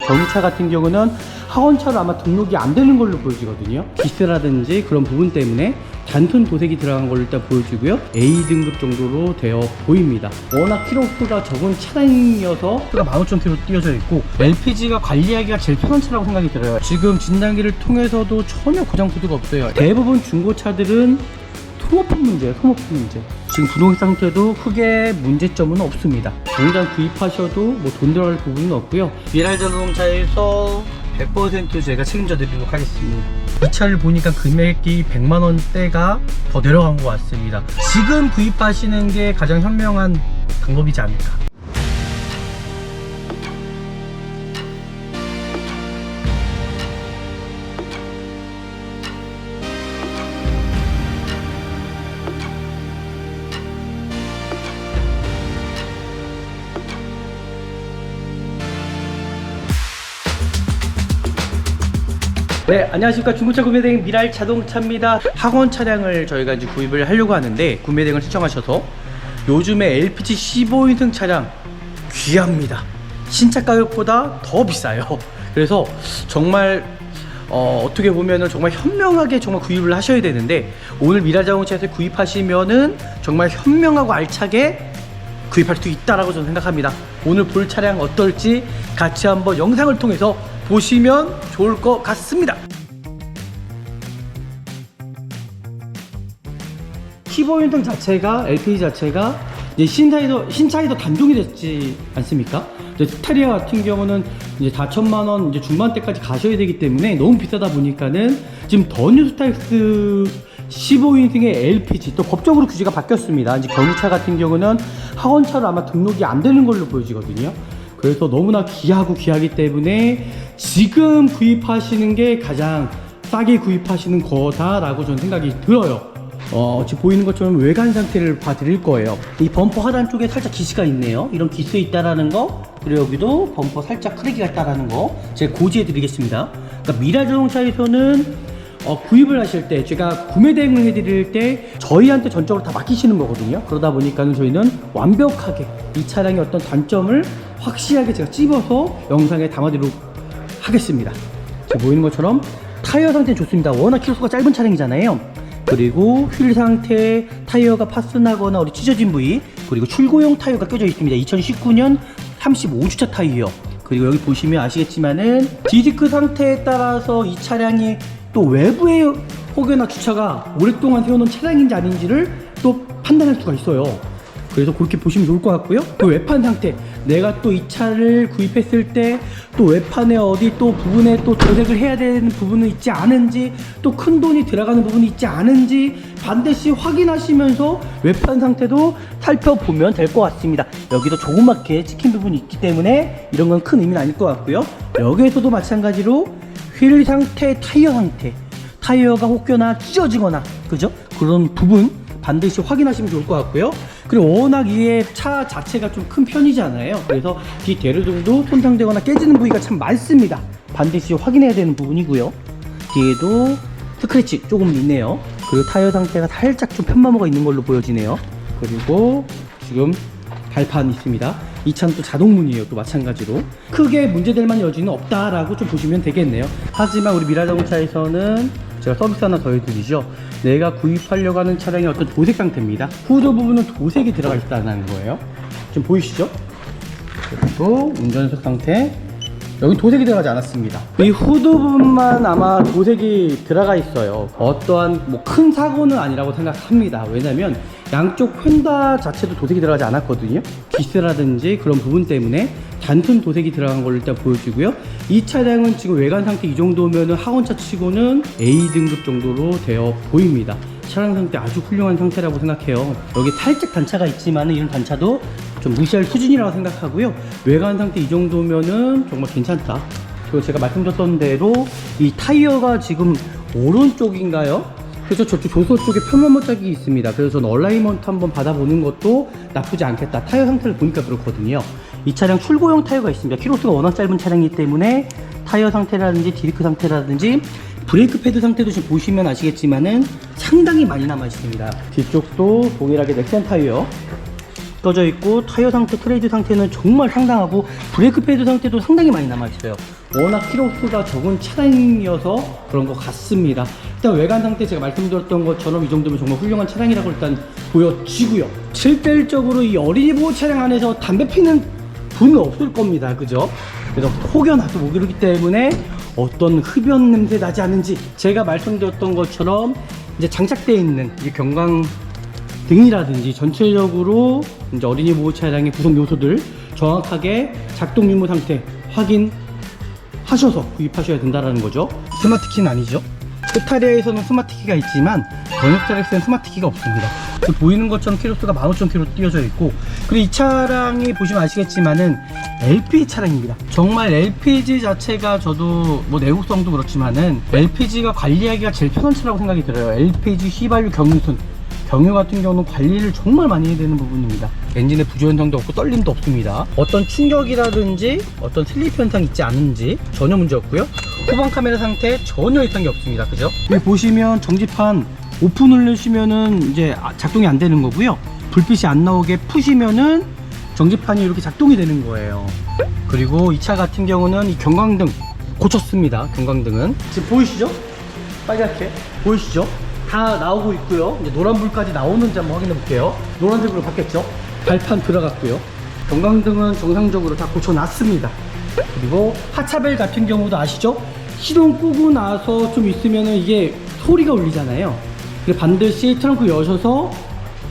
경차 같은 경우는 하원차로 아마 등록이 안 되는 걸로 보여지거든요. 기스라든지 그런 부분 때문에 단순 도색이 들어간 걸로 일단 보여지고요. A등급 정도로 되어 보입니다. 워낙 키로수가 적은 차량이어서 15,000km 띄어져 있고 LPG가 관리하기가 제일 편한 차라고 생각이 들어요. 지금 진단기를 통해서도 전혀 고장 코드가 없어요. 대부분 중고차들은 소모품 문제예요. 소모품 문제. 지금 부동 상태도 크게 문제점은 없습니다. 당장 구입하셔도 뭐 돈 들어갈 부분은 없고요. 미랄 자동차에서 100% 제가 책임져 드리도록 하겠습니다. 이 차를 보니까 금액이 100만원대가 더 내려간 것 같습니다. 지금 구입하시는 게 가장 현명한 방법이지 않을까. 네, 안녕하십니까. 중고차 구매대행 미랄 자동차입니다. 학원 차량을 저희가 이제 구입을 하려고 하는데 구매대행을 신청하셔서 요즘에 LPG 15인승 차량 귀합니다. 신차 가격보다 더 비싸요. 그래서 정말 어떻게 보면은 정말 현명하게 정말 구입을 하셔야 되는데 오늘 미랄 자동차에서 구입하시면은 정말 현명하고 알차게 구입할 수 있다라고 저는 생각합니다. 오늘 볼 차량 어떨지 같이 한번 영상을 통해서 보시면 좋을 것 같습니다. 15인승 자체가 LPG 자체가 이제 신차에도 단종이 됐지 않습니까? 스타리아 같은 경우는 이제 4천만원 이제 중반대까지 가셔야 되기 때문에 너무 비싸다 보니까는 지금 더 뉴스타엑스 15인승의 LPG 또 법적으로 규제가 바뀌었습니다. 이제 경차 같은 경우는 하원차로 아마 등록이 안 되는 걸로 보여지거든요. 그래서 너무나 귀하기 때문에 지금 구입하시는 게 가장 싸게 구입하시는 거다라고 저는 생각이 들어요. 지금 보이는 것처럼 외관 상태를 봐드릴 거예요. 이 범퍼 하단 쪽에 살짝 기스가 있네요. 이런 기스 있다라는 거, 그리고 여기도 범퍼 살짝 크랙이 있다라는 거 제가 고지해 드리겠습니다. 그러니까 미랄 자동차에서는 구입을 하실 때 제가 구매 대행을 해드릴 때 저희한테 전적으로 다 맡기시는 거거든요. 그러다 보니까 저희는 완벽하게 이 차량의 어떤 단점을 확실하게 제가 찝어서 영상에 담아드리도록 하겠습니다. 지금 보이는 것처럼 타이어 상태는 좋습니다. 워낙 키로수가 짧은 차량이잖아요. 그리고 휠 상태, 타이어가 파손하거나 찢어진 부위, 그리고 출고용 타이어가 껴져 있습니다. 2019년 35주차 타이어. 그리고 여기 보시면 아시겠지만은 디스크 상태에 따라서 이 차량이 또 외부에 혹여나 주차가 오랫동안 세워놓은 차량인지 아닌지를 또 판단할 수가 있어요. 그래서 그렇게 보시면 좋을 것 같고요. 또 외판 상태, 내가 또 이 차를 구입했을 때 또 외판에 어디 또 부분에 또 도색을 해야 되는 부분은 있지 않은지, 또 큰 돈이 들어가는 부분이 있지 않은지 반드시 확인하시면서 외판 상태도 살펴보면 될 것 같습니다. 여기도 조그맣게 찍힌 부분이 있기 때문에 이런 건 큰 의미는 아닐 것 같고요. 여기에서도 마찬가지로 휠 상태, 타이어 상태, 타이어가 혹여나 찢어지거나 그죠? 그런 부분 반드시 확인하시면 좋을 것 같고요. 그리고 워낙 이 차 자체가 좀 큰 편이잖아요. 그래서 뒤 대로등도 손상되거나 깨지는 부위가 참 많습니다. 반드시 확인해야 되는 부분이고요. 뒤에도 스크래치 조금 있네요. 그리고 타이어 상태가 살짝 좀 편마모가 있는 걸로 보여지네요. 그리고 지금 발판 있습니다. 이 차는 또 자동문이에요. 또 마찬가지로 크게 문제될 만한 여지는 없다라고 좀 보시면 되겠네요. 하지만 우리 미랄 자동차에서는 제가 서비스 하나 더 해드리죠. 내가 구입하려고 하는 차량의 어떤 도색 상태입니다. 후드 부분은 도색이 들어가 있다는 거예요. 지금 보이시죠? 그리고 운전석 상태, 여기 도색이 들어가지 않았습니다. 이 후드 부분만 아마 도색이 들어가 있어요. 어떠한 뭐 큰 사고는 아니라고 생각합니다. 왜냐면 양쪽 휀다 자체도 도색이 들어가지 않았거든요. 기스라든지 그런 부분 때문에 단순 도색이 들어간 걸로 일단 보여지고요. 이 차량은 지금 외관 상태 이 정도면은 하원차 치고는 A등급 정도로 되어 보입니다. 차량 상태 아주 훌륭한 상태라고 생각해요. 여기 살짝 단차가 있지만 이런 단차도 좀 무시할 수준이라고 생각하고요. 외관 상태 이 정도면은 정말 괜찮다. 그리고 제가 말씀드렸던 대로 이 타이어가 지금 오른쪽인가요? 그래서 저쪽 조소 쪽에 편마모 짝이 있습니다. 그래서 저는 얼라이먼트 한번 받아보는 것도 나쁘지 않겠다. 타이어 상태를 보니까 그렇거든요. 이 차량 출고용 타이어가 있습니다. 키로수가 워낙 짧은 차량이기 때문에 타이어 상태라든지 디스크 상태라든지 브레이크 패드 상태도 지금 보시면 아시겠지만은 상당히 많이 남아 있습니다. 뒤쪽도 동일하게 넥센 타이어 떠져 있고, 타이어 상태, 트레이드 상태는 정말 상당하고, 브레이크 패드 상태도 상당히 많이 남아있어요. 워낙 키로수가 적은 차량이어서 그런 것 같습니다. 일단 외관 상태 제가 말씀드렸던 것처럼 이 정도면 정말 훌륭한 차량이라고 일단 보여지고요. 실질적으로 이 어린이 보호 차량 안에서 담배 피는 분은 없을 겁니다. 그죠? 그래서 혹여나도 못 그러기 때문에 어떤 흡연 냄새 나지 않은지, 제가 말씀드렸던 것처럼 이제 장착되어 있는 이 경광 등이라든지 전체적으로 이제 어린이 보호 차량의 구성 요소들 정확하게 작동 유무 상태 확인하셔서 구입하셔야 된다는 거죠. 스마트키는 아니죠. 스타리아에서는 스마트키가 있지만 번역자렉스는 스마트키가 없습니다. 보이는 것처럼 키로수가 15,000km 띄어져 있고, 그리고 이 차량이 보시면 아시겠지만은 LPG 차량입니다. 정말 LPG 자체가 저도 뭐 내구성도 그렇지만은 LPG가 관리하기가 제일 편한 차라고 생각이 들어요. LPG 휘발유 경유 같은 경우는 관리를 정말 많이 해야 되는 부분입니다. 엔진에 부조현상도 없고 떨림도 없습니다. 어떤 충격이라든지 어떤 슬리프 현상이 있지 않은지 전혀 문제 없고요. 후방 카메라 상태 전혀 이상이 없습니다. 그죠? 여기 보시면 정지판 오프 누르시면은 이제 작동이 안 되는 거고요. 불빛이 안 나오게 푸시면은 정지판이 이렇게 작동이 되는 거예요. 그리고 이 차 같은 경우는 이 경광등 고쳤습니다. 경광등은 지금 보이시죠? 빨갛게 보이시죠? 다 나오고 있고요. 이제 노란불까지 나오는지 한번 확인해 볼게요. 노란색으로 바뀌었죠? 발판 들어갔고요. 경광등은 정상적으로 다 고쳐놨습니다. 그리고 하차벨 같은 경우도 아시죠? 시동 끄고 나서 좀 있으면은 이게 소리가 울리잖아요. 반드시 트렁크 여셔서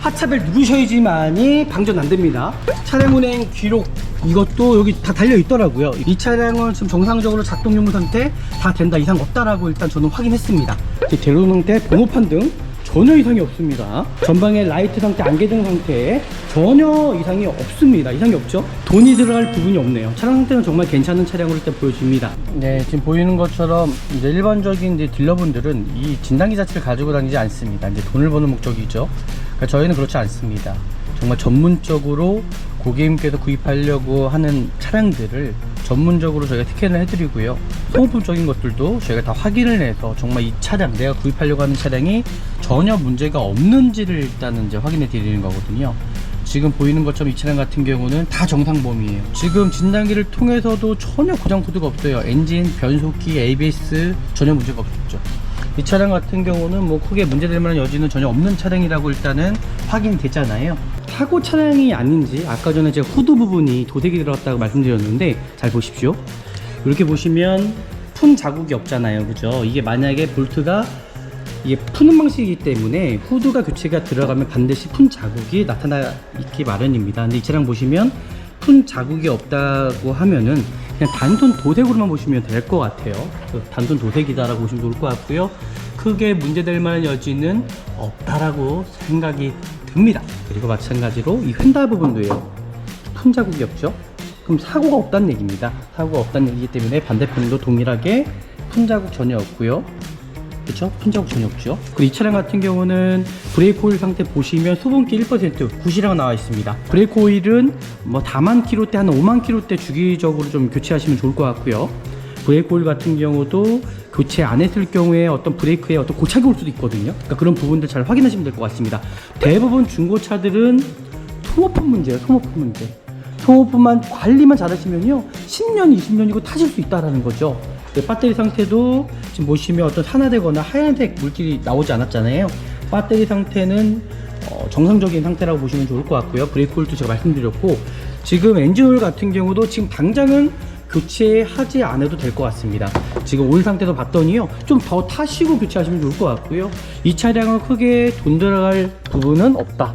하차벨 누르셔야지만이 방전 안 됩니다. 차량 운행 기록 이것도 여기 다 달려 있더라고요. 이 차량은 지금 정상적으로 작동 유무 상태 다 된다, 이상 없다라고 일단 저는 확인했습니다. 대로 상태, 번호판 등 전혀 이상이 없습니다. 전방에 라이트 상태, 안개등 상태 전혀 이상이 없습니다. 이상이 없죠? 돈이 들어갈 부분이 없네요. 차량 상태는 정말 괜찮은 차량으로 일단 보여집니다. 네, 지금 보이는 것처럼 이제 일반적인 이제 딜러분들은 이 진단기 자체를 가지고 다니지 않습니다. 이제 돈을 버는 목적이죠. 그러니까 저희는 그렇지 않습니다. 정말 전문적으로 고객님께서 구입하려고 하는 차량들을 전문적으로 저희가 스캔을 해드리고요. 소모품적인 것들도 저희가 다 확인을 해서 정말 이 차량, 내가 구입하려고 하는 차량이 전혀 문제가 없는지를 일단은 이제 확인해 드리는 거거든요. 지금 보이는 것처럼 이 차량 같은 경우는 다 정상 범위예요. 지금 진단기를 통해서도 전혀 고장 코드가 없어요. 엔진, 변속기, ABS 전혀 문제가 없었죠. 이 차량 같은 경우는 뭐 크게 문제될 만한 여지는 전혀 없는 차량이라고 일단은 확인이 됐잖아요. 사고 차량이 아닌지, 아까 전에 제가 후드 부분이 도색이 들어갔다고 말씀드렸는데 잘 보십시오. 이렇게 보시면 푼 자국이 없잖아요. 그죠? 이게 만약에 볼트가 이게 푸는 방식이기 때문에 후드가 교체가 들어가면 반드시 푼 자국이 나타나 있기 마련입니다. 근데 이 차량 보시면 푼 자국이 없다고 하면은 그냥 단순 도색으로만 보시면 될 것 같아요. 단순 도색이다라고 보시면 좋을 것 같고요. 크게 문제될 만한 여지는 없다라고 생각이 듭니다. 그리고 마찬가지로 이 휀다 부분도요. 푼 자국이 없죠? 그럼 사고가 없다는 얘기입니다. 사고가 없다는 얘기이기 때문에 반대편도 동일하게 푼 자국 전혀 없고요. 그렇죠? 푼 자국 전혀 없죠. 그리고 이 차량 같은 경우는 브레이크 오일 상태 보시면 수분기 1% 구시라고 나와 있습니다. 브레이크 오일은 뭐 다만 킬로대 한 5만 킬로대 주기적으로 좀 교체하시면 좋을 것 같고요. 브레이크 오일 같은 경우도 교체 안 했을 경우에 어떤 브레이크에 어떤 고착이 올 수도 있거든요. 그러니까 그런 부분들 잘 확인하시면 될 것 같습니다. 대부분 중고차들은 소모품 문제예요. 소모품 문제. 소모품만 관리만 잘하시면요 10년, 20년이고 타실 수 있다라는 거죠. 배터리 상태도 지금 보시면 어떤 산화되거나 하얀색 물질이 나오지 않았잖아요. 배터리 상태는 정상적인 상태라고 보시면 좋을 것 같고요. 브레이크 오일도 제가 말씀드렸고, 지금 엔진 오일 같은 경우도 지금 당장은 교체하지 않아도 될 것 같습니다. 지금 오일 상태도 봤더니요 좀 더 타시고 교체하시면 좋을 것 같고요. 이 차량은 크게 돈 들어갈 부분은 없다.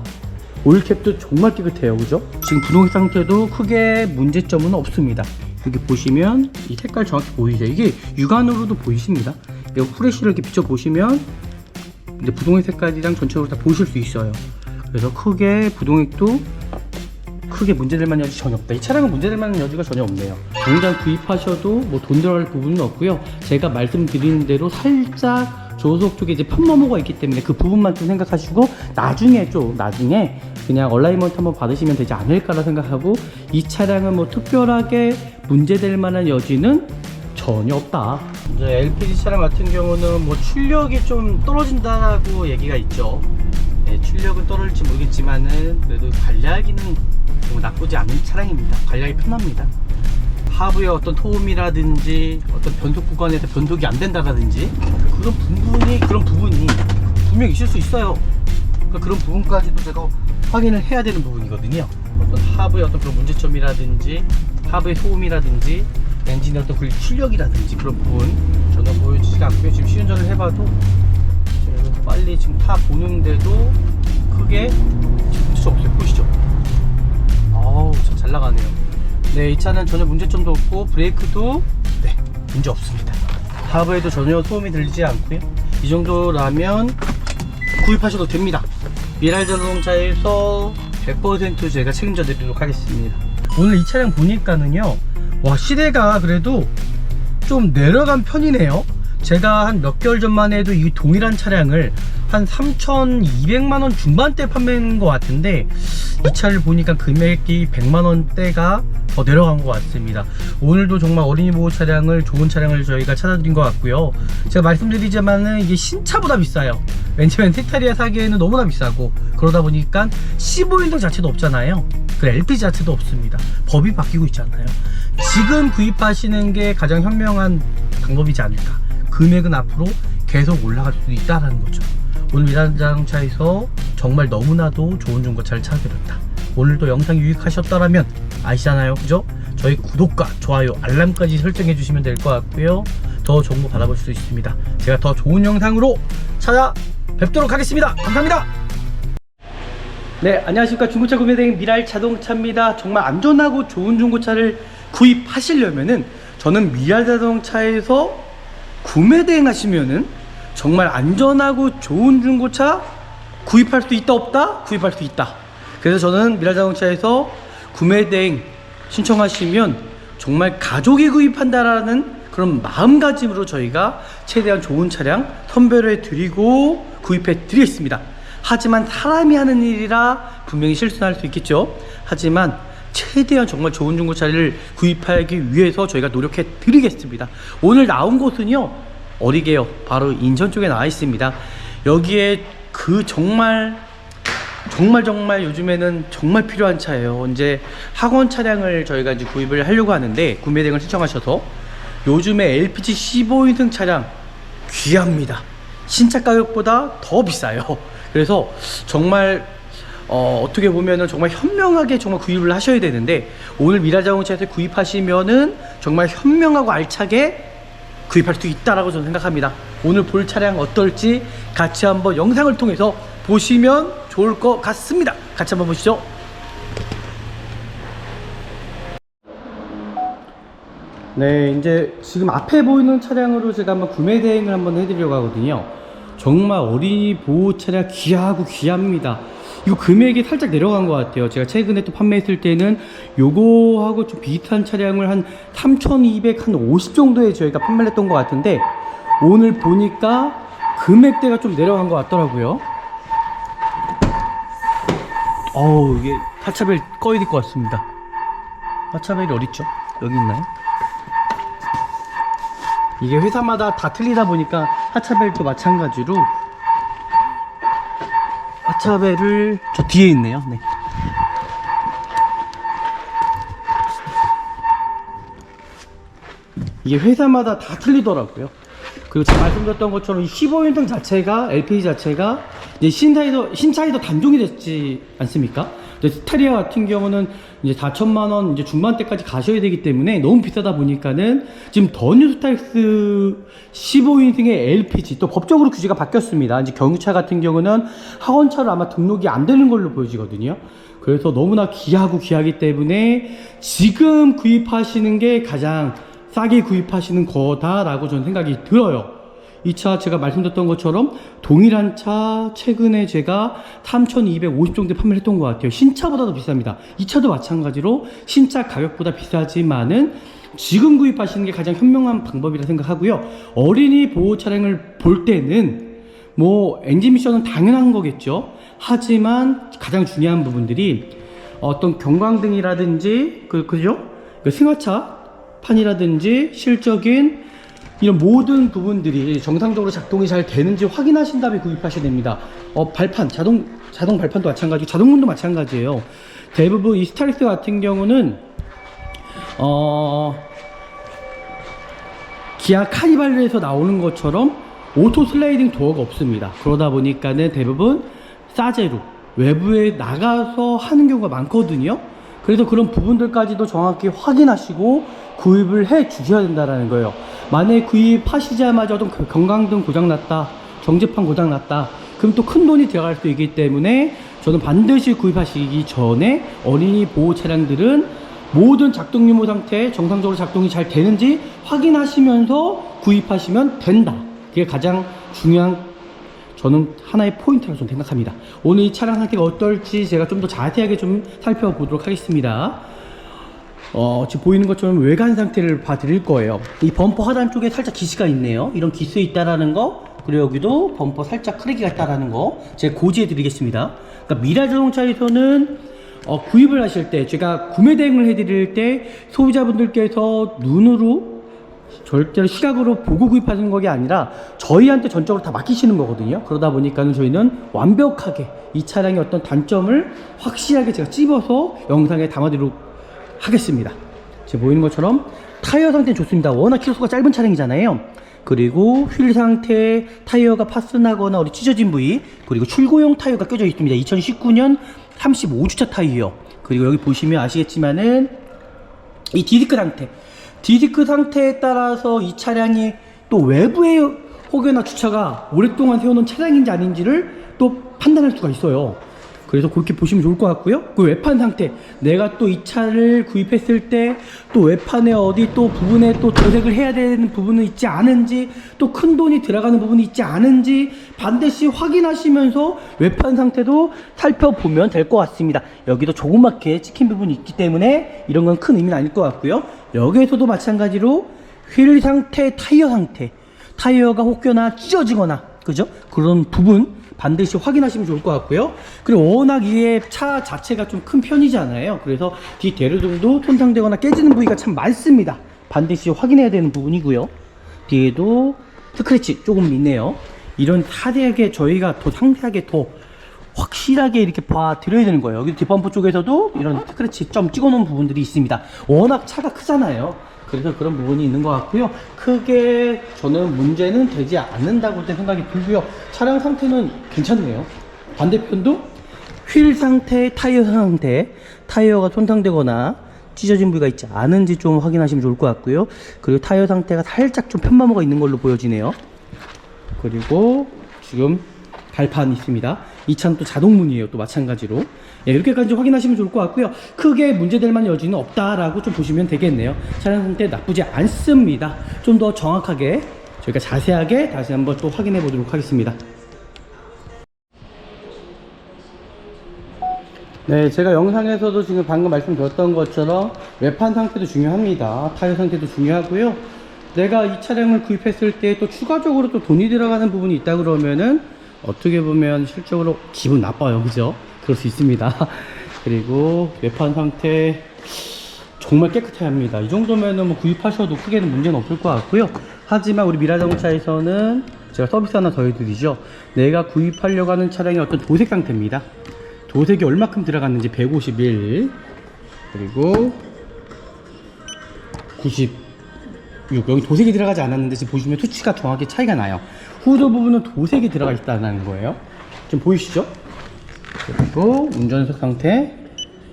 오일캡도 정말 깨끗해요. 그죠? 지금 분홍 상태도 크게 문제점은 없습니다. 여기 보시면 이 색깔 정확히 보이죠? 이게 육안으로도 보이십니다. 이 후레쉬를 이렇게 비춰보시면 이제 부동액 색깔이랑 전체적으로 다 보실 수 있어요. 그래서 크게 부동액도 크게 문제될 만한 여지 전혀 없다. 이 차량은 문제될 만한 여지가 전혀 없네요. 당장 구입하셔도 뭐 돈 들어갈 부분은 없고요. 제가 말씀드리는 대로 살짝 조수석 쪽에 이제 펌머머가 있기 때문에 그 부분만 좀 생각하시고 나중에 그냥 얼라이먼트 한번 받으시면 되지 않을까라 생각하고, 이 차량은 뭐 특별하게 문제될 만한 여지는 전혀 없다. 이제 LPG 차량 같은 경우는 뭐 출력이 좀 떨어진다고 얘기가 있죠. 네, 출력은 떨어질지 모르겠지만은 그래도 관리하기는 나쁘지 않은 차량입니다. 관리하기 편합니다. 하부의 어떤 토음이라든지 어떤 변속 구간에서 변속이 안 된다라든지 그런 부분이 분명 있을 수 있어요. 그러니까 그런 부분까지도 제가 확인을 해야 되는 부분이거든요. 어떤 하부의 어떤 그런 문제점이라든지 하부의 소음이라든지 엔진의 어떤 그 출력이라든지 그런 부분 저는 보여지지가 않고요. 지금 시운전을 해봐도 빨리 지금 타 보는데도 크게 문제점 없어요. 보시죠. 아우 참 잘 나가네요. 네, 이 차는 전혀 문제점도 없고 브레이크도 네, 문제 없습니다. 하부에도 전혀 소음이 들리지 않고요. 이 정도라면 구입하셔도 됩니다. 미랄 자동차에서 100% 제가 책임져 드리도록 하겠습니다. 오늘 이 차량 보니까는요, 와, 시대가 그래도 좀 내려간 편이네요. 제가 한 몇 개월 전만 해도 이 동일한 차량을 한 3,200만원 중반대 판매한 것 같은데, 이 차를 보니까 금액이 100만원대가 더 내려간 것 같습니다. 오늘도 정말 어린이 보호 차량을, 좋은 차량을 저희가 찾아드린 것 같고요. 제가 말씀드리자면은 이게 신차보다 비싸요. 왜냐면 티타리아 사기에는 너무나 비싸고, 그러다 보니까 15인승 자체도 없잖아요. 그 LPG 자체도 없습니다. 법이 바뀌고 있잖아요. 지금 구입하시는 게 가장 현명한 방법이지 않을까. 금액은 앞으로 계속 올라갈 수도 있다는 거죠. 오늘 미랄 자동차에서 정말 너무나도 좋은 중고차를 찾아드렸다. 오늘도 영상이 유익하셨다면 아시잖아요, 그죠? 저희 구독과 좋아요, 알람까지 설정해 주시면 될 것 같고요. 더 정보 받아볼 수 있습니다. 제가 더 좋은 영상으로 찾아뵙도록 하겠습니다. 감사합니다. 네, 안녕하십니까. 중고차 구매대행 미랄 자동차입니다. 정말 안전하고 좋은 중고차를 구입하시려면은 저는 미랄 자동차에서 구매 대행하시면은 정말 안전하고 좋은 중고차 구입할 수 있다 없다? 구입할 수 있다. 그래서 저는 미랄 자동차에서 구매 대행 신청하시면 정말 가족이 구입한다라는 그런 마음가짐으로 저희가 최대한 좋은 차량 선별해 드리고 구입해 드리겠습니다. 하지만 사람이 하는 일이라 분명히 실수할 수 있겠죠. 하지만 최대한 정말 좋은 중고차를 구입하기 위해서 저희가 노력해 드리겠습니다. 오늘 나온 곳은요, 어디게요? 바로 인천 쪽에 나와 있습니다. 여기에 그 정말 요즘에는 정말 필요한 차예요. 이제 학원 차량을 저희가 이제 구입을 하려고 하는데, 구매 대행을 신청하셔서 요즘에 LPG 15인승 차량 귀합니다. 신차 가격보다 더 비싸요. 그래서 정말 어떻게 보면은 정말 현명하게 정말 구입을 하셔야 되는데, 오늘 미랄 자동차에서 구입하시면은 정말 현명하고 알차게 구입할 수 있다라고 저는 생각합니다. 오늘 볼 차량 어떨지 같이 한번 영상을 통해서 보시면 좋을 것 같습니다. 같이 한번 보시죠. 네, 이제 지금 앞에 보이는 차량으로 제가 한번 구매 대행을 한번 해드리려고 하거든요. 정말 어린이 보호 차량 귀하고 귀합니다. 이거 금액이 살짝 내려간 것 같아요. 제가 최근에 또 판매했을 때는 요거하고 좀 비슷한 차량을 한 3,250 정도에 저희가 판매를 했던 것 같은데, 오늘 보니까 금액대가 좀 내려간 것 같더라고요. 어우, 이게 하차벨 꺼야 될 것 같습니다. 하차벨이 어딨죠? 여기 있나요? 이게 회사마다 다 틀리다 보니까 하차벨도 마찬가지로 하차벨을 저 뒤에 있네요. 네. 이게 회사마다 다 틀리더라고요. 그리고 제가 말씀드렸던 것처럼 이 15인승 자체가, LPG 자체가 이제 신차에도 단종이 됐지 않습니까? 스타리아 같은 경우는 이제 4천만원 이제 중반대까지 가셔야 되기 때문에 너무 비싸다 보니까는 지금 더 뉴스타일스 15인승의 LPG 또 법적으로 규제가 바뀌었습니다. 이제 경유차 같은 경우는 학원차로 아마 등록이 안 되는 걸로 보여지거든요. 그래서 너무나 귀하기 때문에 지금 구입하시는 게 가장 싸게 구입하시는 거다라고 저는 생각이 들어요. 이 차 제가 말씀드렸던 것처럼 동일한 차 최근에 제가 3,250 정도에 판매를 했던 것 같아요. 신차보다도 비쌉니다. 이 차도 마찬가지로 신차 가격보다 비싸지만은 지금 구입하시는 게 가장 현명한 방법이라 생각하고요. 어린이 보호 차량을 볼 때는 뭐 엔진 미션은 당연한 거겠죠. 하지만 가장 중요한 부분들이 어떤 경광등이라든지 그죠? 승하차 판이라든지 실적인 이런 모든 부분들이 정상적으로 작동이 잘 되는지 확인하신 다음에 구입하셔야 됩니다. 발판, 자동 발판도 마찬가지고 자동문도 마찬가지예요. 대부분 이 스타렉스 같은 경우는 기아 카니발에서 나오는 것처럼 오토 슬라이딩 도어가 없습니다. 그러다 보니까는 대부분 사제로 외부에 나가서 하는 경우가 많거든요. 그래서 그런 부분들까지도 정확히 확인하시고 구입을 해 주셔야 된다는 거예요. 만약에 구입하시자마자 좀 경광등 고장났다, 정제판 고장났다, 그럼 또 큰 돈이 들어갈 수 있기 때문에 저는 반드시 구입하시기 전에 어린이 보호 차량들은 모든 작동 유무 상태 정상적으로 작동이 잘 되는지 확인하시면서 구입하시면 된다. 그게 가장 중요한, 저는 하나의 포인트라고 좀 생각합니다. 오늘 이 차량 상태가 어떨지 제가 좀 더 자세하게 좀 살펴보도록 하겠습니다. 지금 보이는 것처럼 외관 상태를 봐드릴 거예요. 이 범퍼 하단 쪽에 살짝 기스가 있네요. 이런 기스 있다라는 거, 그리고 여기도 범퍼 살짝 크랙이 있다라는 거 제가 고지해 드리겠습니다. 그러니까 미라 자동차에서는 구입을 하실 때, 제가 구매 대행을 해드릴 때 소비자분들께서 눈으로 절대로 시각으로 보고 구입하는 것이 아니라 저희한테 전적으로 다 맡기시는 거거든요. 그러다 보니까는 저희는 완벽하게 이 차량의 어떤 단점을 확실하게 제가 찝어서 영상에 담아드리도록 하겠습니다. 지금 보이는 것처럼 타이어 상태는 좋습니다. 워낙 키로수가 짧은 차량이잖아요. 그리고 휠 상태, 타이어가 파스나거나 우리 찢어진 부위, 그리고 출고용 타이어가 껴져 있습니다. 2019년 35주차 타이어. 그리고 여기 보시면 아시겠지만은 이 디스크 상태에 따라서 이 차량이 또 외부에 혹여나 주차가 오랫동안 세워놓은 차량인지 아닌지를 또 판단할 수가 있어요. 그래서 그렇게 보시면 좋을 것 같고요. 그 외판 상태, 내가 또 이 차를 구입했을 때 또 외판에 어디 또 부분에 또 도색을 해야 되는 부분은 있지 않은지, 또 큰 돈이 들어가는 부분이 있지 않은지 반드시 확인하시면서 외판 상태도 살펴보면 될 것 같습니다. 여기도 조그맣게 찍힌 부분이 있기 때문에 이런 건 큰 의미는 아닐 것 같고요. 여기에서도 마찬가지로 휠 상태, 타이어 상태, 타이어가 혹여나 찢어지거나 그죠? 그런 부분 반드시 확인하시면 좋을 것 같고요. 그리고 워낙 이게 차 자체가 좀 큰 편이잖아요. 그래서 뒤 대류등도 손상되거나 깨지는 부위가 참 많습니다. 반드시 확인해야 되는 부분이고요. 뒤에도 스크래치 조금 있네요. 이런 상세하게 저희가 더 상세하게 더 확실하게 이렇게 봐드려야 되는 거예요. 여기 뒷범퍼 쪽에서도 이런 스크래치 점 찍어놓은 부분들이 있습니다. 워낙 차가 크잖아요. 그래서 그런 부분이 있는 것 같고요. 크게 저는 문제는 되지 않는다고 생각이 들고요. 차량 상태는 괜찮네요. 반대편도 휠 상태, 타이어 상태, 타이어가 손상되거나 찢어진 부위가 있지 않은지 좀 확인하시면 좋을 것 같고요. 그리고 타이어 상태가 살짝 좀 편마모가 있는 걸로 보여지네요. 그리고 지금 발판 있습니다. 이 차는 또 자동문이에요. 또 마찬가지로. 예, 이렇게까지 확인하시면 좋을 것 같고요. 크게 문제될 만한 여지는 없다라고 좀 보시면 되겠네요. 차량 상태 나쁘지 않습니다. 좀 더 정확하게 저희가 자세하게 다시 한번 또 확인해 보도록 하겠습니다. 네, 제가 영상에서도 지금 방금 말씀드렸던 것처럼 외판 상태도 중요합니다. 타이어 상태도 중요하고요. 내가 이 차량을 구입했을 때 또 추가적으로 또 돈이 들어가는 부분이 있다 그러면은 어떻게 보면 실적으로 기분 나빠요. 그죠? 그럴 수 있습니다. 그리고 외판 상태 정말 깨끗해야 합니다. 이 정도면은 뭐 구입하셔도 크게는 문제는 없을 것 같고요. 하지만 우리 미라자동차에서는 제가 서비스 하나 더 해드리죠. 내가 구입하려고 하는 차량의 어떤 도색 상태입니다. 도색이 얼마큼 들어갔는지 151, 그리고 96. 여기 도색이 들어가지 않았는데 지금 보시면 수치가 정확히 차이가 나요. 후드 부분은 도색이 들어가 있다는 거예요. 지금 보이시죠? 그리고 운전석 상태,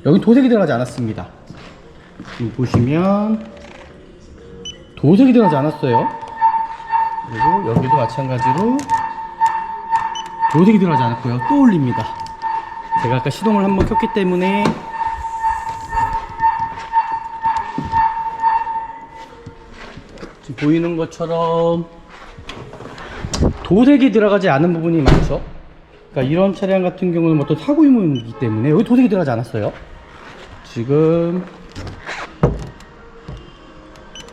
여기 도색이 들어가지 않았습니다. 지금 보시면 도색이 들어가지 않았어요. 그리고 여기도 마찬가지로 도색이 들어가지 않았고요. 또 올립니다. 제가 아까 시동을 한번 켰기 때문에 지금 보이는 것처럼 도색이 들어가지 않은 부분이 많죠. 그러니까 이런 차량 같은 경우는 어떤 사고 유무이기 때문에 여기 도색이 들어가지 않았어요. 지금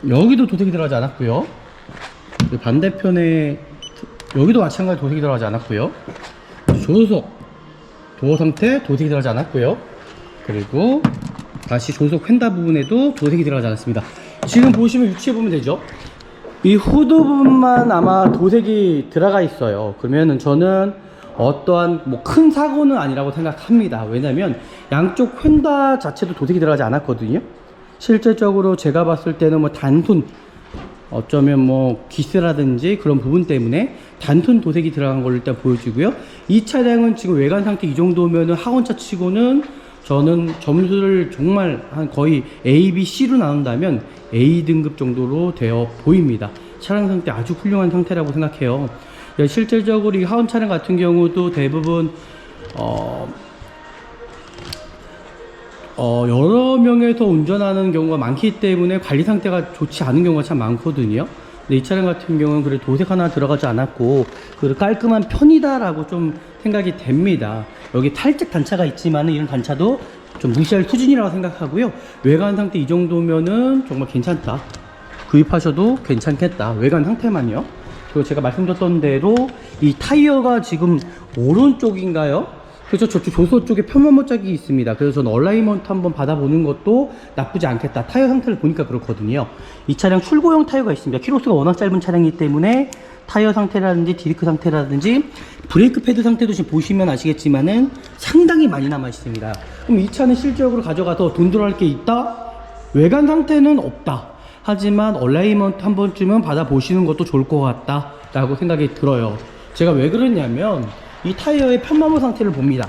여기도 도색이 들어가지 않았고요. 반대편에 여기도 마찬가지로 도색이 들어가지 않았고요. 조수석 도어 상태 도색이 들어가지 않았고요. 그리고 다시 조수석 휀다 부분에도 도색이 들어가지 않았습니다. 지금 보시면 유추해 보면 되죠. 이 후드 부분만 아마 도색이 들어가 있어요. 그러면은 저는 어떠한 뭐 큰 사고는 아니라고 생각합니다. 왜냐면 양쪽 휀다 자체도 도색이 들어가지 않았거든요. 실질적으로 제가 봤을 때는 뭐 단순 어쩌면 뭐 기스라든지 그런 부분 때문에 단순 도색이 들어간 걸 일단 보여주고요. 이 차량은 지금 외관 상태 이 정도면은 학원차 치고는 저는 점수를 정말 한 거의 A, B, C로 나눈다면 A 등급 정도로 되어 보입니다. 차량 상태 아주 훌륭한 상태라고 생각해요. 실질적으로 이 하원 차량 같은 경우도 대부분 여러 명에서 운전하는 경우가 많기 때문에 관리 상태가 좋지 않은 경우가 참 많거든요. 근데 이 차량 같은 경우는 그래도 도색 하나 들어가지 않았고 그래도 깔끔한 편이다라고 좀 생각이 됩니다. 여기 살짝 단차가 있지만 이런 단차도 좀 무시할 수준이라고 생각하고요. 외관 상태 이 정도면은 정말 괜찮다. 구입하셔도 괜찮겠다. 외관 상태만요. 그리고 제가 말씀드렸던 대로 이 타이어가 지금 오른쪽인가요? 그래서 저쪽 조수 쪽에 편마모 짝이 있습니다. 그래서 저는 얼라이먼트 한번 받아보는 것도 나쁘지 않겠다. 타이어 상태를 보니까 그렇거든요. 이 차량 출고형 타이어가 있습니다. 키로수가 워낙 짧은 차량이기 때문에 타이어 상태라든지 디스크 상태라든지 브레이크 패드 상태도 지금 보시면 아시겠지만은 상당히 많이 남아 있습니다. 그럼 이 차는 실질적으로 가져가서 돈 들어갈 게 있다? 외관 상태는 없다. 하지만 얼라이먼트 한 번쯤은 받아보시는 것도 좋을 것 같다 라고 생각이 들어요. 제가 왜 그러냐면 이 타이어의 편마모 상태를 봅니다.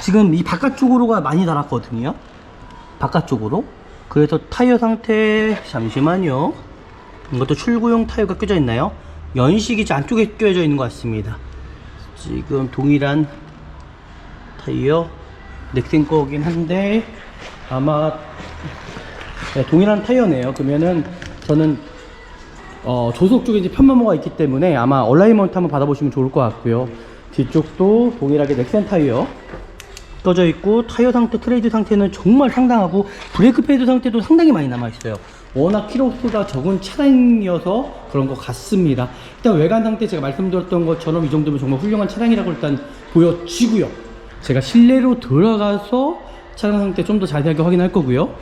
지금 이 바깥쪽으로가 많이 달았거든요. 바깥쪽으로. 그래서 타이어 상태, 잠시만요. 이것도 출고용 타이어가 껴져 있나요? 연식이 안쪽에 껴져 있는 것 같습니다. 지금 동일한 타이어 넥센 거긴 한데 아마 네, 동일한 타이어네요. 그러면은 저는 조속 쪽에 이제 편마모가 있기 때문에 아마 얼라이먼트 한번 받아보시면 좋을 것 같고요. 뒤쪽도 동일하게 넥센 타이어 떠져 있고 타이어 상태, 트레이드 상태는 정말 상당하고 브레이크 패드 상태도 상당히 많이 남아 있어요. 워낙 키로수가 적은 차량이어서 그런 것 같습니다. 일단 외관 상태 제가 말씀드렸던 것처럼 이 정도면 정말 훌륭한 차량이라고 일단 보여지고요. 제가 실내로 들어가서 차량 상태 좀 더 자세하게 확인할 거고요.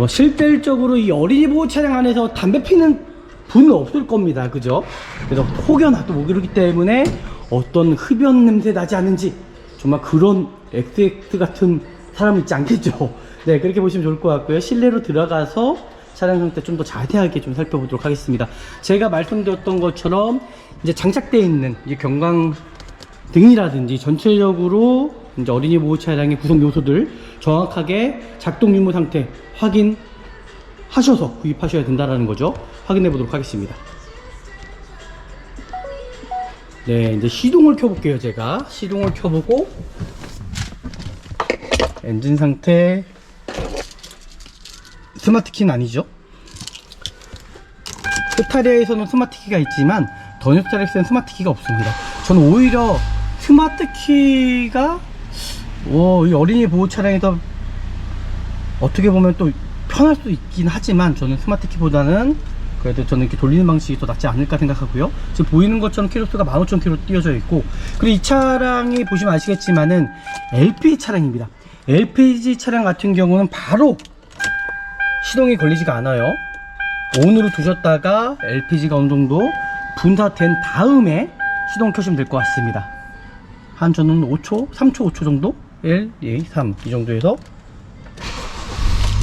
실질적으로 이 어린이 보호 차량 안에서 담배 피는 분은 없을 겁니다. 그죠? 그래서 혹여나 또 모르기 때문에 어떤 흡연 냄새 나지 않은지 정말 그런 XX 같은 사람 있지 않겠죠? 네, 그렇게 보시면 좋을 것 같고요. 실내로 들어가서 차량 상태 좀 더 자세하게 좀 살펴보도록 하겠습니다. 제가 말씀드렸던 것처럼 이제 장착되어 있는 이제 경광 등이라든지 전체적으로 이제 어린이 보호 차량의 구성 요소들 정확하게 작동 유무 상태 확인하셔서 구입하셔야 된다라는 거죠. 확인해 보도록 하겠습니다. 네, 이제 시동을 켜볼게요. 제가 시동을 켜보고 엔진 상태 스마트 키는 아니죠. 스타리아에서는 스마트 키가 있지만 더뉴스타렉스는 스마트 키가 없습니다. 저는 오히려 스마트 키가 이 어린이 보호 차량에서 어떻게 보면 또 편할 수 있긴 하지만 저는 스마트 키보다는 그래도 저는 이렇게 돌리는 방식이 더 낫지 않을까 생각하고요. 지금 보이는 것처럼 키로수가 15,000km 띄어져 있고, 그리고 이 차량이 보시면 아시겠지만은 LPG 차량입니다. LPG 차량 같은 경우는 바로 시동이 걸리지가 않아요. ON으로 두셨다가 LPG가 어느 정도 분사된 다음에 시동 켜시면 될 것 같습니다. 한 저는 5초, 3초, 5초 정도? 1, 2, 3 이 정도에서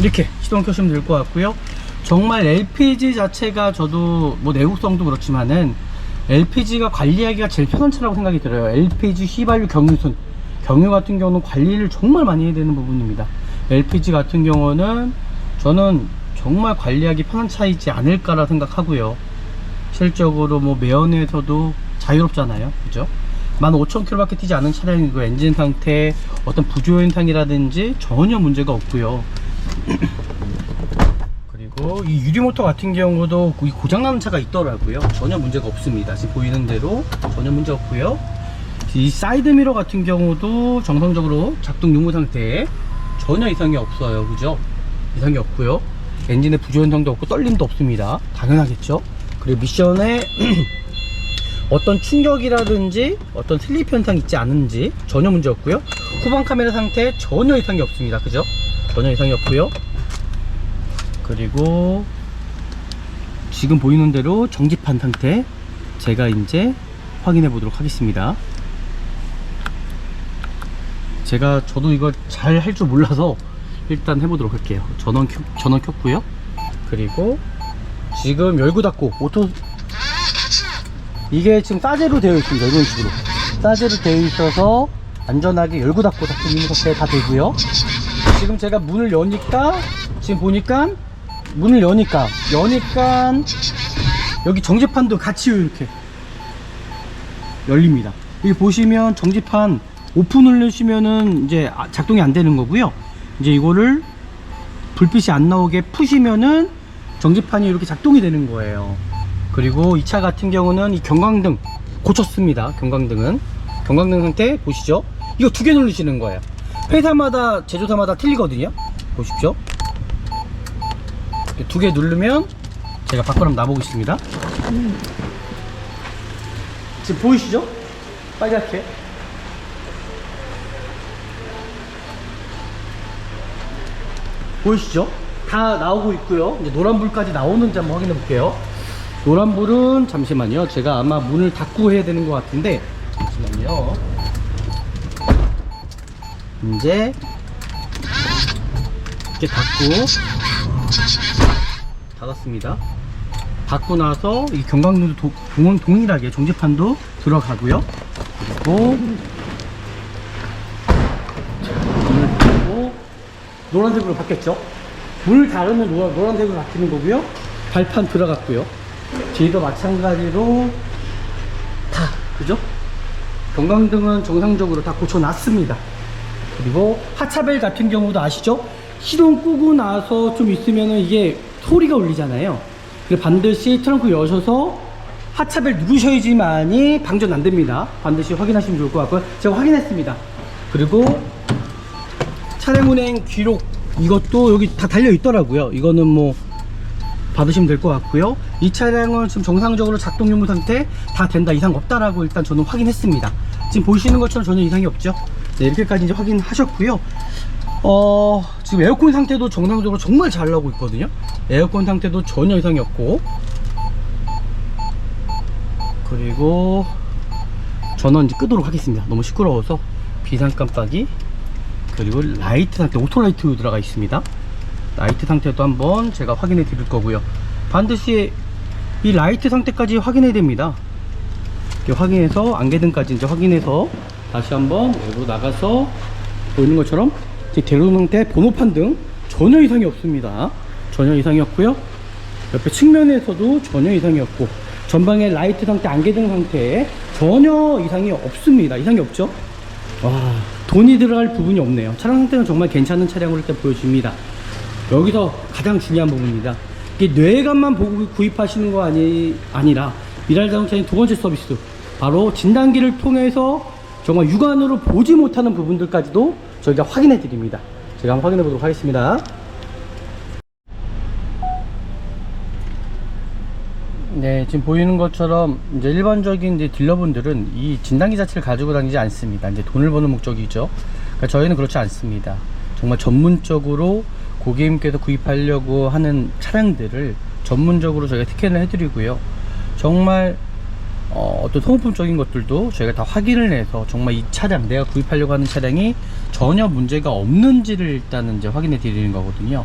이렇게 시동 켜시면 될 것 같고요. 정말 LPG 자체가 저도 뭐 내구성도 그렇지만은 LPG가 관리하기가 제일 편한 차라고 생각이 들어요. LPG 휘발유 경유순 경유 같은 경우는 관리를 정말 많이 해야 되는 부분입니다. LPG 같은 경우는 저는 정말 관리하기 편한 차이지 않을까라 생각하고요. 실적으로 뭐 매연에서도 자유롭잖아요. 그죠? 15,000km 밖에 뛰지 않은 차량이고 엔진 상태 어떤 부조 현상이라든지 전혀 문제가 없고요. 그리고 이 유리모터 같은 경우도 고장나는 차가 있더라고요. 전혀 문제가 없습니다. 지금 보이는 대로 전혀 문제 없고요. 이 사이드미러 같은 경우도 정상적으로 작동 유무 상태에 전혀 이상이 없어요. 그죠? 이상이 없고요. 엔진의 부조 현상도 없고 떨림도 없습니다. 당연하겠죠. 그리고 미션에 어떤 충격이라든지 어떤 슬립 현상 있지 않은지 전혀 문제 없고요. 후방 카메라 상태 전혀 이상이 없습니다. 그죠? 전혀 이상이 없고요. 그리고 지금 보이는 대로 정지판 상태 제가 이제 확인해 보도록 하겠습니다. 저도 이거 잘 할 줄 몰라서 일단 해보도록 할게요. 전원 켰고요. 그리고 지금 열고 닫고 오토, 이게 지금 싸제로 되어 있습니다. 이런 식으로 싸제로 되어 있어서 안전하게 열고 닫고 있는 상태 다 되고요. 지금 제가 문을 여니까 지금 보니까 문을 여니까 여기 정지판도 같이 이렇게 열립니다. 여기 보시면 정지판 오픈 누르시면은 이제 작동이 안 되는 거고요. 이제 이거를 불빛이 안 나오게 푸시면은 정지판이 이렇게 작동이 되는 거예요. 그리고 이 차 같은 경우는 이 경광등 고쳤습니다. 경광등 상태 보시죠. 이거 2개 누르시는 거예요. 회사마다 제조사마다 틀리거든요. 보십시오. 2개 누르면 제가 밖으로 한번 놔보겠습니다. 지금 보이시죠? 빨갛게 보이시죠? 다 나오고 있고요. 이제 노란불까지 나오는지 한번 확인해 볼게요. 노란불은 잠시만요. 제가 아마 문을 닫고 해야 되는 것 같은데 잠시만요. 이제 이렇게 닫았습니다. 닫고 나서 이 경광등도 동일하게 정지판도 들어가고요. 그리고 문을 닫고 노란색으로 바뀌었죠. 문을 닫으면 노란색으로 바뀌는 거고요. 발판 들어갔고요. 뒤도 마찬가지로 다 그죠? 경광등은 정상적으로 다 고쳐놨습니다. 그리고 하차벨 같은 경우도 아시죠? 시동 끄고 나서 좀 있으면은 이게 소리가 울리잖아요. 그래서 반드시 트렁크 여셔서 하차벨 누르셔야지만이 방전 안 됩니다. 반드시 확인하시면 좋을 것 같고요. 제가 확인했습니다. 그리고 차량 운행 기록 이것도 여기 다 달려 있더라고요. 이거는 뭐 받으시면 될 것 같고요. 이 차량은 지금 정상적으로 작동 유무 상태 다 된다, 이상 없다라고 일단 저는 확인했습니다. 지금 보시는 것처럼 전혀 이상이 없죠. 네, 이렇게까지 이제 확인하셨고요. 지금 에어컨 상태도 정상적으로 정말 잘 나오고 있거든요. 에어컨 상태도 전혀 이상이 없고, 그리고 전원 이제 끄도록 하겠습니다. 너무 시끄러워서. 비상 깜빡이, 그리고 라이트 상태, 오토라이트 들어가 있습니다. 라이트 상태도 한번 제가 확인해 드릴 거고요. 반드시 이 라이트 상태까지 확인해야 됩니다. 이렇게 확인해서 안개등까지 이제 확인해서 다시 한번 외부로 나가서 보이는 것처럼 대로 상태, 번호판 등 전혀 이상이 없습니다. 전혀 이상이 없고요. 옆에 측면에서도 전혀 이상이 없고, 전방에 라이트 상태, 안개등 상태에 전혀 이상이 없습니다. 이상이 없죠? 와, 돈이 들어갈 부분이 없네요. 차량 상태는 정말 괜찮은 차량으로 일단 보여집니다. 여기서 가장 중요한 부분입니다. 이게 뇌관만 보고 구입하시는 거 아니라 미랄 자동차의 두 번째 서비스, 바로 진단기를 통해서 정말 육안으로 보지 못하는 부분들까지도 저희가 확인해 드립니다. 제가 한번 확인해 보도록 하겠습니다. 네, 지금 보이는 것처럼 이제 일반적인 이제 딜러분들은 이 진단기 자체를 가지고 다니지 않습니다. 이제 돈을 버는 목적이죠. 그러니까 저희는 그렇지 않습니다. 정말 전문적으로 고객님께서 구입하려고 하는 차량들을 전문적으로 저희가 스캔을 해드리고요. 정말 어떤 소모품적인 것들도 저희가 다 확인을 해서 정말 이 차량, 내가 구입하려고 하는 차량이 전혀 문제가 없는지를 일단은 이제 확인해 드리는 거거든요.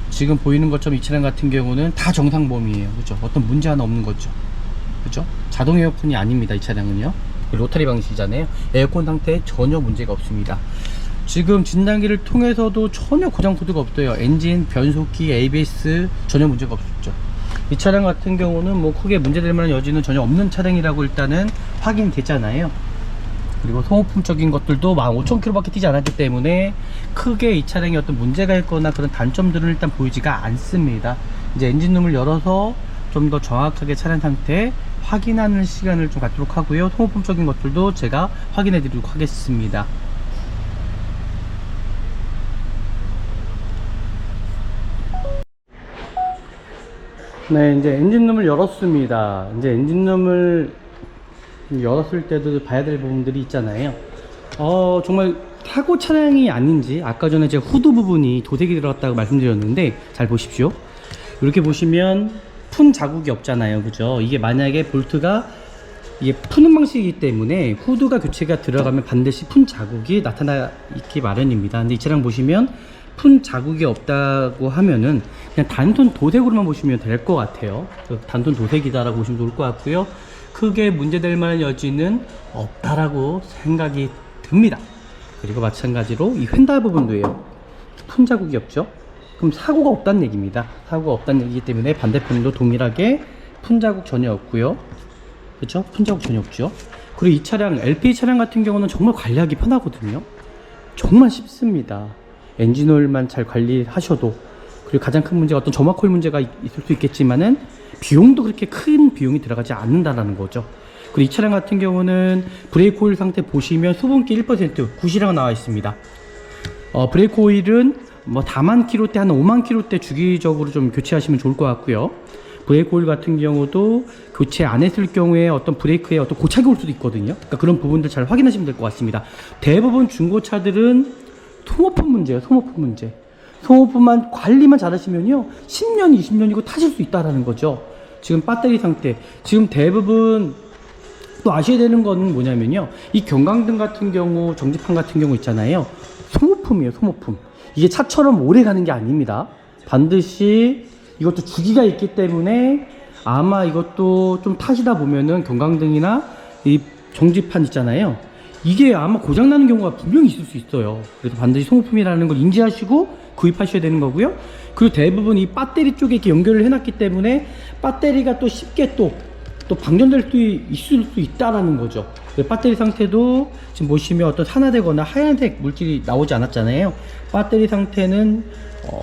지금 보이는 것처럼 이 차량 같은 경우는 다 정상범위에요. 그죠? 어떤 문제 하나 없는 거죠. 그죠? 자동 에어컨이 아닙니다. 이 차량은요. 로터리 방식이잖아요. 에어컨 상태에 전혀 문제가 없습니다. 지금 진단기를 통해서도 전혀 고장 코드가 없어요. 엔진, 변속기, ABS 전혀 문제가 없었죠. 이 차량 같은 경우는 뭐 크게 문제될 만한 여지는 전혀 없는 차량이라고 일단은 확인이 됐잖아요. 그리고 소모품적인 것들도 15,000km 밖에 뛰지 않았기 때문에 크게 이 차량에 어떤 문제가 있거나 그런 단점들은 일단 보이지가 않습니다. 이제 엔진룸을 열어서 좀 더 정확하게 차량 상태 확인하는 시간을 좀 갖도록 하고요. 소모품적인 것들도 제가 확인해 드리도록 하겠습니다. 네, 이제 엔진룸을 열었습니다. 이제 엔진룸을 열었을 때도 봐야 될 부분들이 있잖아요. 정말 타고 차량이 아닌지, 아까 전에 제가 후드 부분이 도색이 들어갔다고 말씀드렸는데 잘 보십시오. 이렇게 보시면 푼 자국이 없잖아요, 그죠? 이게 만약에 볼트가 이게 푸는 방식이기 때문에 후드가 교체가 들어가면 반드시 푼 자국이 나타나 있기 마련입니다. 근데 이 차량 보시면 푼 자국이 없다고 하면은 그냥 단톤 도색으로만 보시면 될 것 같아요. 단톤 도색이다라고 보시면 좋을 것 같고요. 크게 문제될 만한 여지는 없다라고 생각이 듭니다. 그리고 마찬가지로 이 휀달 부분도요, 푼 자국이 없죠? 그럼 사고가 없다는 얘기입니다. 사고가 없다는 얘기이기 때문에 반대편도 동일하게 푼 자국 전혀 없고요. 그렇죠? 푼 자국 전혀 없죠. 그리고 이 차량, LPG 차량 같은 경우는 정말 관리하기 편하거든요. 정말 쉽습니다. 엔진오일만 잘 관리하셔도. 그리고 가장 큰 문제가 어떤 점화코일 문제가 있을 수 있겠지만은 비용도 그렇게 큰 비용이 들어가지 않는다라는 거죠. 그리고 이 차량 같은 경우는 브레이크 오일 상태 보시면 수분기 1% 구시라고 나와 있습니다. 브레이크 오일은 뭐 다만 킬로대 한 5만 킬로대 주기적으로 좀 교체하시면 좋을 것 같고요. 브레이크 오일 같은 경우도 교체 안 했을 경우에 어떤 브레이크에 어떤 고착이 올 수도 있거든요. 그러니까 그런 부분들 잘 확인하시면 될 것 같습니다. 대부분 중고차들은 소모품 문제예요. 소모품 문제. 소모품만 관리만 잘하시면요 10년 20년이고 타실 수 있다라는 거죠. 지금 배터리 상태, 지금 대부분 또 아셔야 되는 건 뭐냐면요, 이 경광등 같은 경우, 정지판 같은 경우 있잖아요, 소모품이에요. 소모품. 이게 차처럼 오래 가는 게 아닙니다. 반드시 이것도 주기가 있기 때문에 아마 이것도 좀 타시다 보면은 경광등이나 이 정지판 있잖아요, 이게 아마 고장나는 경우가 분명히 있을 수 있어요. 그래서 반드시 소모품이라는 걸 인지하시고 구입하셔야 되는 거고요. 그리고 대부분 이 배터리 쪽에 이렇게 연결을 해놨기 때문에 배터리가 또 쉽게 또 방전될 수 있을 수 있다라는 거죠. 배터리 상태도 지금 보시면 어떤 산화되거나 하얀색 물질이 나오지 않았잖아요. 배터리 상태는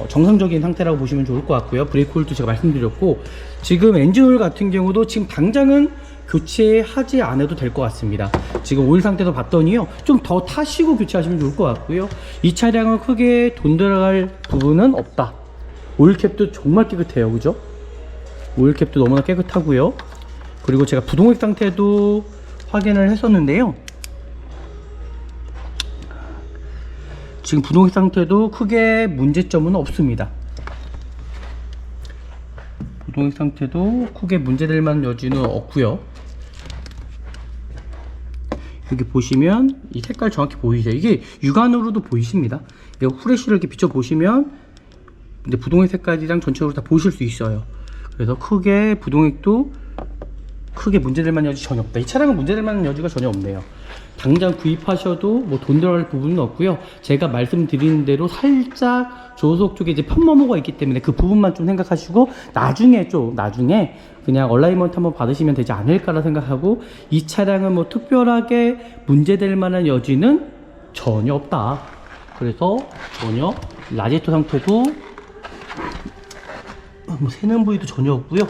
정상적인 상태라고 보시면 좋을 것 같고요. 브레이크 오일도 제가 말씀드렸고, 지금 엔진 오일 같은 경우도 지금 당장은 교체하지 않아도 될 것 같습니다. 지금 오일 상태도 봤더니요, 좀 더 타시고 교체하시면 좋을 것 같고요. 이 차량은 크게 돈 들어갈 부분은 없다. 오일캡도 정말 깨끗해요, 그죠? 오일캡도 너무나 깨끗하고요. 그리고 제가 부동액 상태도 확인을 했었는데요, 지금 부동액 상태도 크게 문제점은 없습니다. 부동액 상태도 크게 문제될 만한 여지는 없고요. 여기 보시면 이 색깔 정확히 보이세요? 이게 육안으로도 보이십니다. 후레쉬를 이렇게 비춰 보시면 이제 부동액 색깔이랑 전체적으로 다 보실 수 있어요. 그래서 크게 부동액도 크게 문제될 만한 여지 전혀 없다. 이 차량은 문제될 만한 여지가 전혀 없네요. 당장 구입하셔도 뭐 돈 들어갈 부분은 없고요. 제가 말씀드리는 대로 살짝 조속 쪽에 이제 편머모가 있기 때문에 그 부분만 좀 생각하시고 나중에 그냥 얼라이먼트 한번 받으시면 되지 않을까라 생각하고, 이 차량은 뭐 특별하게 문제될 만한 여지는 전혀 없다. 그래서 전혀 라제토 상태도 뭐 새는 부위도 전혀 없고요.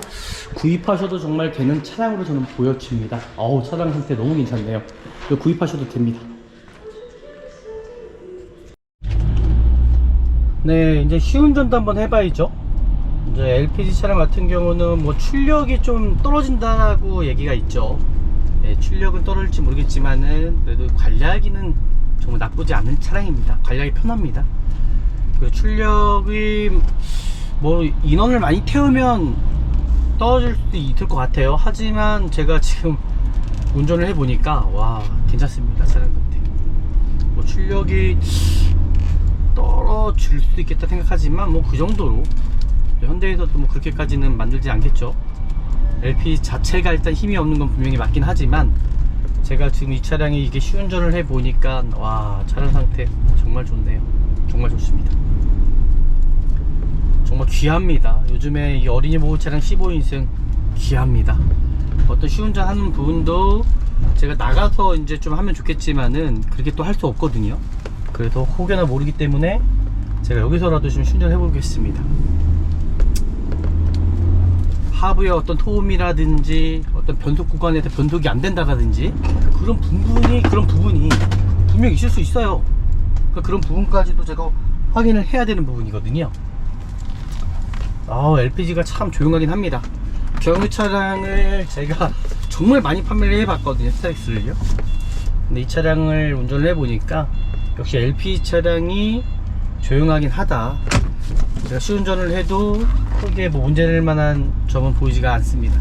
구입하셔도 정말 되는 차량으로 저는 보여집니다. 차량 상태 너무 괜찮네요. 구입하셔도 됩니다. 네, 이제 시운전도 한번 해봐야죠. 이제 LPG 차량 같은 경우는 뭐 출력이 좀 떨어진다고 얘기가 있죠. 네, 출력은 떨어질지 모르겠지만은 그래도 관리하기는 정말 나쁘지 않은 차량입니다. 관리하기 편합니다. 그 출력이 뭐 인원을 많이 태우면 떨어질 수도 있을 것 같아요. 하지만 제가 지금 운전을 해보니까 와, 괜찮습니다. 차량 상태. 뭐 출력이 떨어질 수도 있겠다 생각하지만 뭐 그 정도로 현대에서도 뭐 그렇게까지는 만들지 않겠죠. LP 자체가 일단 힘이 없는 건 분명히 맞긴 하지만 제가 지금 이 차량이 이게 시운전을 해보니까 와, 차량 상태 정말 좋네요. 정말 좋습니다. 정말 귀합니다. 요즘에 이 어린이 보호 차량 15인승 귀합니다. 어떤 시운전 하는 부분도 제가 나가서 이제 좀 하면 좋겠지만은 그렇게 또 할 수 없거든요. 그래서 혹여나 모르기 때문에 제가 여기서라도 좀 시운전 해보겠습니다. 하부의 어떤 토음이라든지 어떤 변속 구간에서 변속이 안 된다라든지 그런 부분이 분명히 있을 수 있어요. 그러니까 그런 부분까지도 제가 확인을 해야 되는 부분이거든요. LPG가 참 조용하긴 합니다. 경유 차량을 제가 정말 많이 판매를 해봤거든요, 스타렉스를요. 근데 이 차량을 운전을 해보니까 역시 LPG 차량이 조용하긴 하다. 제가 시운전을 해도 크게 뭐 문제될 만한 점은 보이지가 않습니다.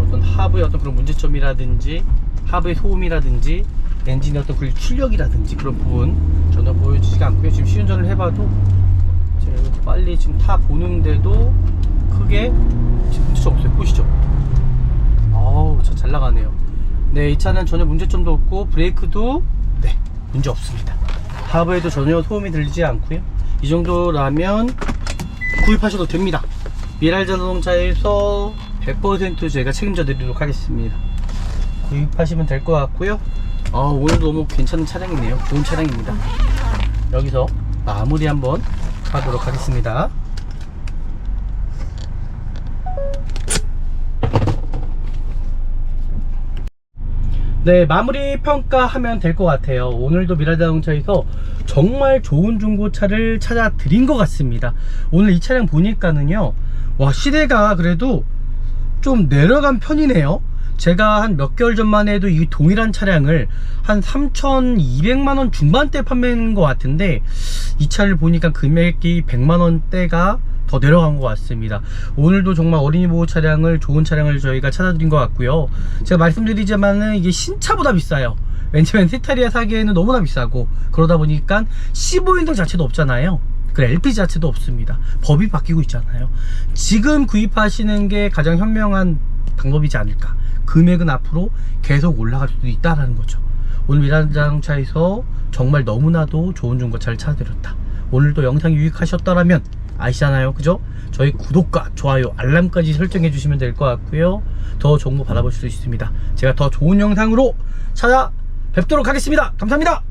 어떤 하부의 어떤 그런 문제점이라든지 하부의 소음이라든지 엔진의 어떤 그 출력이라든지 그런 부분 전혀 보여지지가 않고요. 지금 시운전을 해봐도 제가 빨리 지금 타 보는데도 크게 지금 문제점 없어요. 보시죠. 아우, 저 잘 나가네요. 네, 이 차는 전혀 문제점도 없고 브레이크도 네, 문제 없습니다. 하부에도 전혀 소음이 들리지 않고요. 이 정도라면 구입하셔도 됩니다. 미랄 자동차에서 100% 제가 책임져 드리도록 하겠습니다. 구입하시면 될 것 같고요. 오늘도 너무 괜찮은 차량이네요. 좋은 차량입니다. 여기서 마무리 한번 하도록 하겠습니다. 네, 마무리 평가하면 될 것 같아요. 오늘도 미랄 자동차에서 정말 좋은 중고차를 찾아 드린 것 같습니다. 오늘 이 차량 보니까는요, 와, 시대가 그래도 좀 내려간 편이네요. 제가 한 몇 개월 전만 해도 이 동일한 차량을 한 3,200만원 중반대 판매한 것 같은데, 이 차를 보니까 금액이 100만원대가 더 내려간 것 같습니다. 오늘도 정말 어린이 보호 차량을, 좋은 차량을 저희가 찾아드린 것 같고요. 제가 말씀드리자면은 이게 신차보다 비싸요. 왜냐면 스타리아 사기에는 너무나 비싸고, 그러다 보니까 15인승 자체도 없잖아요. 그래, LPG 자체도 없습니다. 법이 바뀌고 있잖아요. 지금 구입하시는 게 가장 현명한 방법이지 않을까. 금액은 앞으로 계속 올라갈 수도 있다라는 거죠. 오늘 미랄 자동차에서 정말 너무나도 좋은 중고차를 찾아드렸다. 오늘도 영상이 유익하셨다라면 아시잖아요, 그죠? 저희 구독과 좋아요, 알람까지 설정해 주시면 될 것 같고요. 더 정보 받아볼 수 있습니다. 제가 더 좋은 영상으로 찾아뵙도록 하겠습니다. 감사합니다.